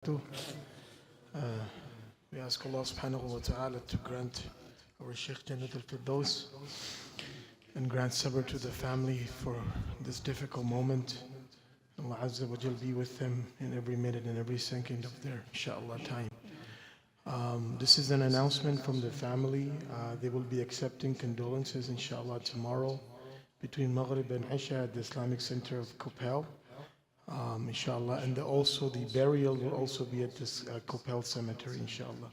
to. Uh, we ask Allah subhanahu wa ta'ala to grant our Shaykh Jannat al-Firdaus and grant sabr to the family for this difficult moment. Allah Azza wa Jal be with them in every minute and every second of their inshallah time. This is an announcement from the family. They will be accepting condolences inshallah tomorrow between Maghrib and Isha at the Islamic Center of Kopel. Inshallah, and also the burial will also be at this Kopel cemetery, inshallah.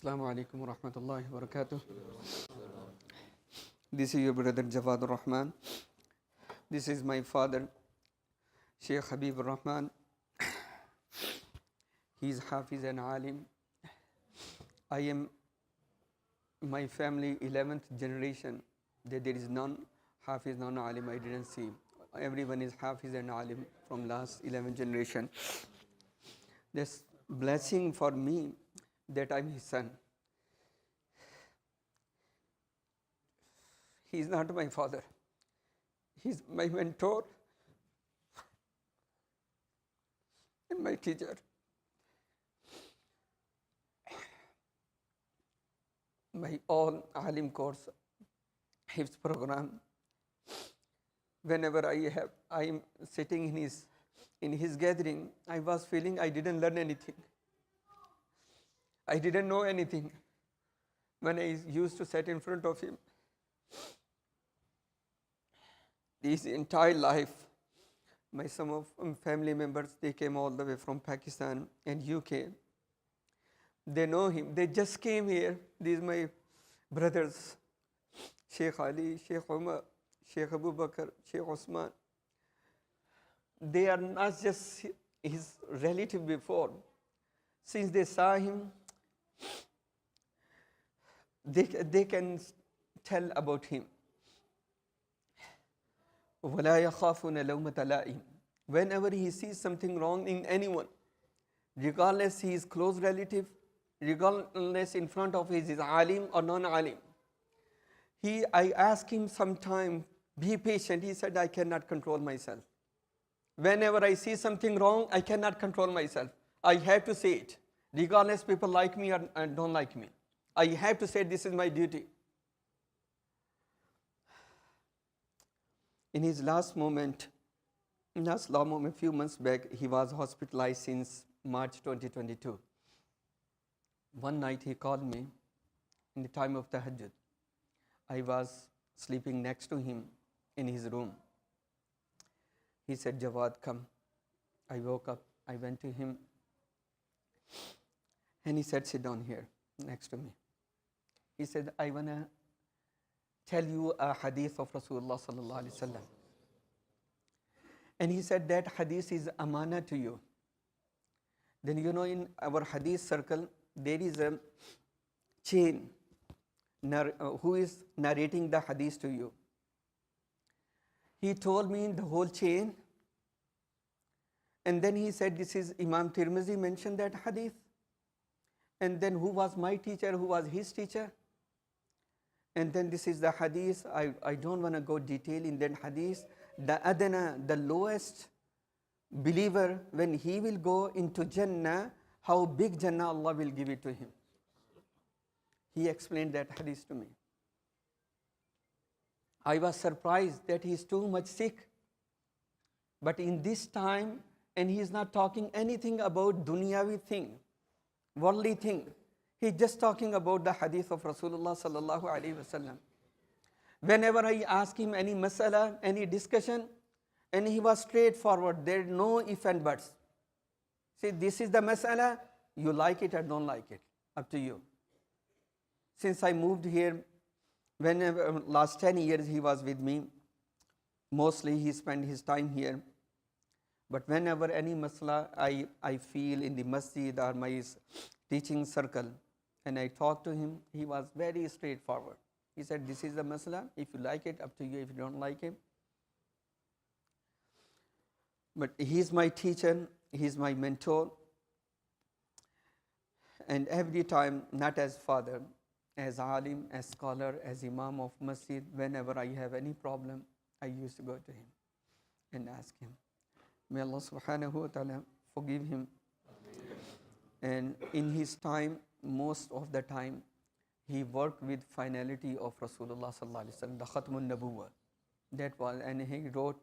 Assalamu alaikum wa rahmatullahi wa barakatuh. This is your brother Jawad Rahman. This is my father, Sheikh Habib Rahman. He is Hafiz and Alim. I am my family 11th generation. There is none Hafiz, none Alim I didn't see. Everyone is Hafiz and Alim from last 11th generation. This blessing for me that I'm his son. He is not my father. He is my mentor and my teacher. My all Alim course, Hifz program. Whenever I am sitting in his gathering, I was feeling I didn't learn anything. I didn't know anything when I used to sit in front of him. His entire life, some of family members, they came all the way from Pakistan and UK. They know him. They just came here. These are my brothers, Sheikh Ali, Sheikh Umar, Sheikh Abu Bakr, Sheikh Osman. They are not just his relative before. Since they saw him, they can tell about him. وَلَا يَخَافُونَ لَوْمَةَ لَائِمٍ. Whenever he sees something wrong in anyone, regardless he is close relative, regardless in front of his is alim or non-alim, I asked him sometime, be patient. He said, I cannot control myself. Whenever I see something wrong, I cannot control myself. I have to say it, regardless people like me or don't like me. I have to say this is my duty. In his last moment, a few months back, he was hospitalized since March 2022. One night he called me in the time of Tahajjud. I was sleeping next to him in his room. He said, Jawad, come. I woke up. I went to him. And he said, sit down here next to me. He said, I want to tell you a hadith of Rasulullah sallallahu alaihi wasallam. And he said that hadith is amana to you. Then in our hadith circle, there is a chain who is narrating the hadith to you. He told me the whole chain. And then he said, this is Imam Tirmizi mentioned that hadith. And then who was my teacher, who was his teacher. And then this is the hadith. I don't want to go detail in that hadith. The adana, the lowest believer, when he will go into Jannah, how big Jannah Allah will give it to him. He explained that hadith to me. I was surprised that he is too much sick. But in this time, and he is not talking anything about dunyavi thing, worldly thing. He's just talking about the hadith of Rasulullah sallallahu alaihi wasallam. Whenever I ask him any masala, any discussion, and he was straightforward, there no if and buts. See, this is the masala, you like it or don't like it, up to you. Since I moved here, whenever last 10 years he was with me, Mostly he spent his time here. But whenever any masla I feel in the masjid or my teaching circle, and I talk to him, he was very straightforward. He said, this is the masla. If you like it, up to you. If you don't like it. But he's my teacher. He's my mentor. And every time, not as father, as alim, as scholar, as imam of masjid, whenever I have any problem, I used to go to him and ask him. May Allah subhanahu wa ta'ala forgive him. And in his time, most of the time, he worked with finality of Rasulullah sallallahu alaihi wasallam, the Khatmun Nabuwwah. That was, and he wrote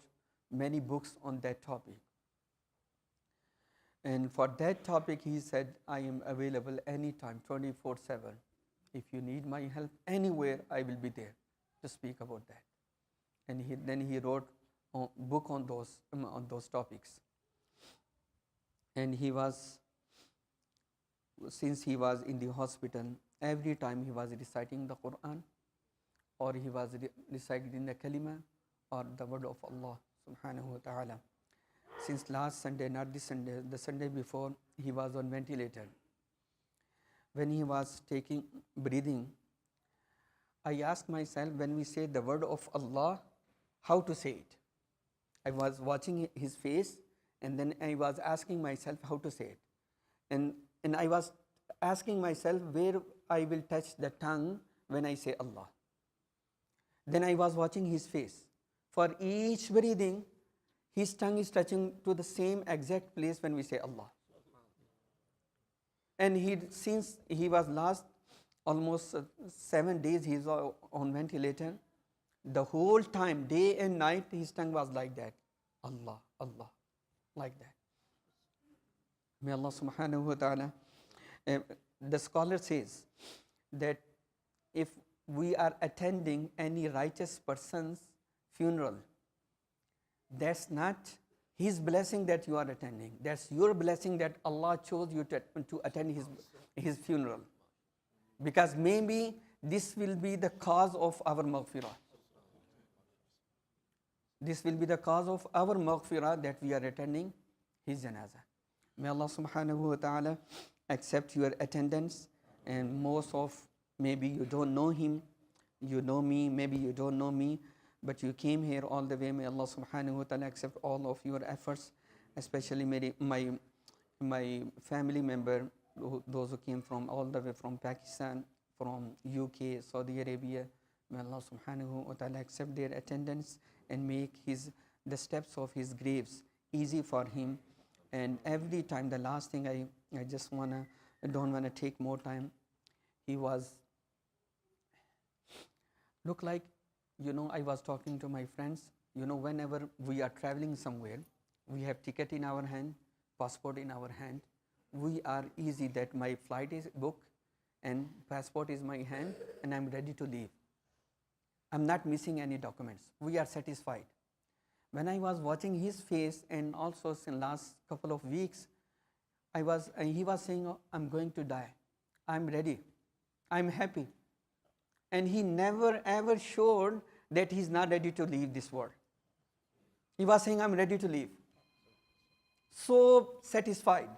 many books on that topic. And for that topic, he said, I am available anytime, 24/7. If you need my help anywhere, I will be there to speak about that. And then he wrote a book on those topics. And he was, since he was in the hospital, every time he was reciting the Quran, or he was reciting the kalima, or the word of Allah subhanahu wa ta'ala. Since last Sunday, not this Sunday, the Sunday before, he was on ventilator. When he was taking breathing, I asked myself, when we say the word of Allah, how to say it? I was watching his face, and then I was asking myself how to say it. And I was asking myself where I will touch the tongue when I say Allah. Then I was watching his face. For each breathing, his tongue is touching to the same exact place when we say Allah. And since he was last almost 7 days, he is on ventilator. The whole time, day and night, his tongue was like that. Allah, Allah, like that. May Allah subhanahu wa ta'ala. The scholar says that if we are attending any righteous person's funeral, that's not his blessing that you are attending. That's your blessing that Allah chose you to attend his funeral. Because maybe this will be the cause of our maghfirah. This will be the cause of our maghfirah that we are attending his janazah. May Allah subhanahu wa ta'ala accept your attendance. And most of, maybe you don't know him, you know me, maybe you don't know me, but you came here all the way. May Allah subhanahu wa ta'ala accept all of your efforts, especially my family member, those who came from all the way from Pakistan, from UK, Saudi Arabia. May Allah subhanahu wa ta'ala accept their attendance and make the steps of his graves easy for him. And every time, the last thing I just don't wanna take more time. He was, look like, I was talking to my friends, whenever we are traveling somewhere, we have ticket in our hand, passport in our hand. We are easy that my flight is booked and passport is my hand and I'm ready to leave. I'm not missing any documents. We are satisfied. When I was watching his face, and also in last couple of weeks, he was saying, oh, I'm going to die. I'm ready. I'm happy. And he never ever showed that he's not ready to leave this world. He was saying, I'm ready to leave. So satisfied.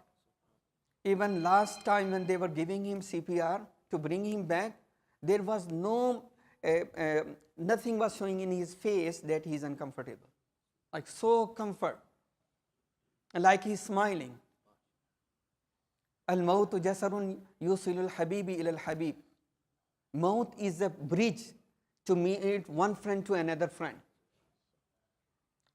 Even last time when they were giving him CPR to bring him back, there was nothing was showing in his face that he's uncomfortable. Like so comfort. Like he's smiling. Al-mawtu jasarun yusilul habibi ilal habib. Maut is a bridge to meet one friend to another friend.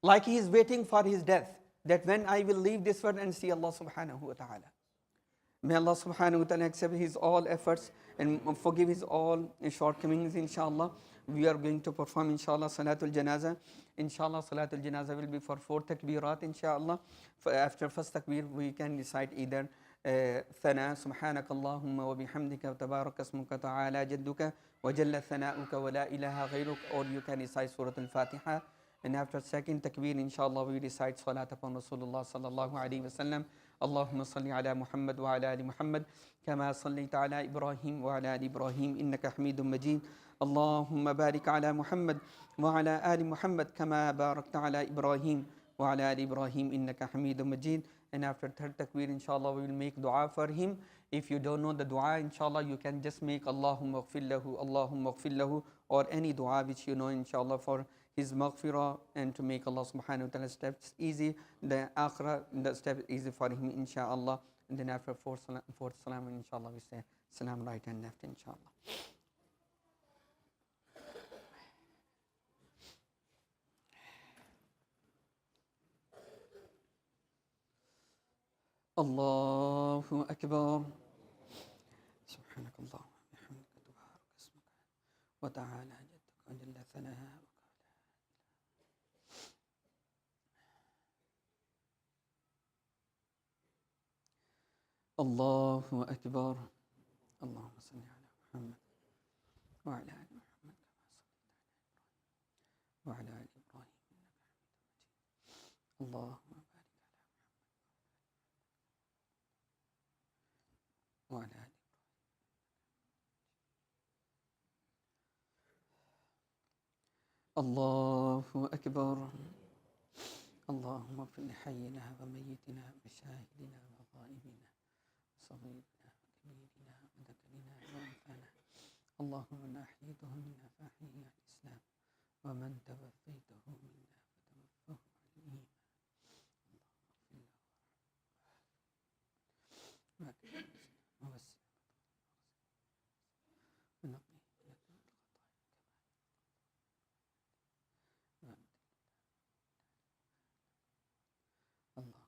Like he is waiting for his death, that when I will leave this world and see Allah subhanahu wa ta'ala. May Allah subhanahu wa ta'ala accept his all efforts and forgive his all shortcomings, inshallah. We are going to perform, inshallah, Salatul Janaza. Inshallah, Salatul Janaza will be for 4 takbirat, inshallah. After first takbir, we can recite either ثنا سبحانك اللهم وبحمدك وتبارك اسمك تعالى جدك وجل ثناؤك ولا إله غيرك, or you can recite Surah Al-Fatiha. And after second takbir, inshallah, we recite Salat upon Rasulullah sallallahu alayhi wa sallam. اللهم صل على محمد وعلى آل محمد كما صليت على إبراهيم وعلى آل إبراهيم إنك حميد مجيد. Allahumma barik ala Muhammad wa ala ali Muhammad kama barakta ala Ibrahim wa ala ali Ibrahim innaka Hamidum Majid. And after third takbir, inshallah, we will make dua for him. If you don't know the dua, inshallah, you can just make Allahumma ghfir lahu, or any dua which you know, inshallah, for his maghfirah and to make Allah subhanahu wa ta'ala steps easy, the akhirah, the step easy for him, inshallah. And then after fourth salam, inshallah, we say salam right and left, inshallah. Allahu Akbar. Subhanakallah wa bihamdika tabarak ismuka wa ta'ala jadduka wa jalla thanaa'uka. Allahu Akbar. Allahumma salli ala Muhammad wa ala ali Muhammad kama sallaita ala Ibrahim wa ala ali Ibrahim innaka Hamidum Majid. Allahumma وعلى آل الله أكبر. اللهم اغفر لحينا وميتنا وشاهدنا وغائبنا وصغيرنا وكبيرنا وذكرنا وأنثانا. اللهم من أحييته منا فأحيه على الإسلام ومن توفيته منا فتوفه على الإيمان. اللهم اغفر له ووسع ونقي من الخطايا كما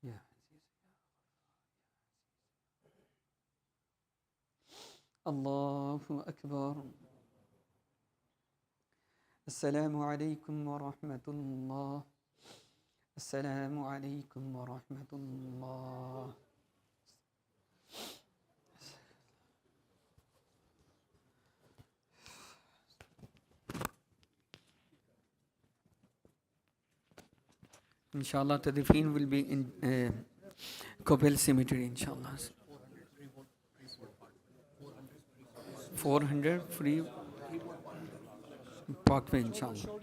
يا عزيز الله أكبر. السلام عليكم ورحمة الله. السلام عليكم ورحمة الله. Inshallah, Tadifeen will be in Kopel Cemetery, inshallah. 400 free parkway, inshallah.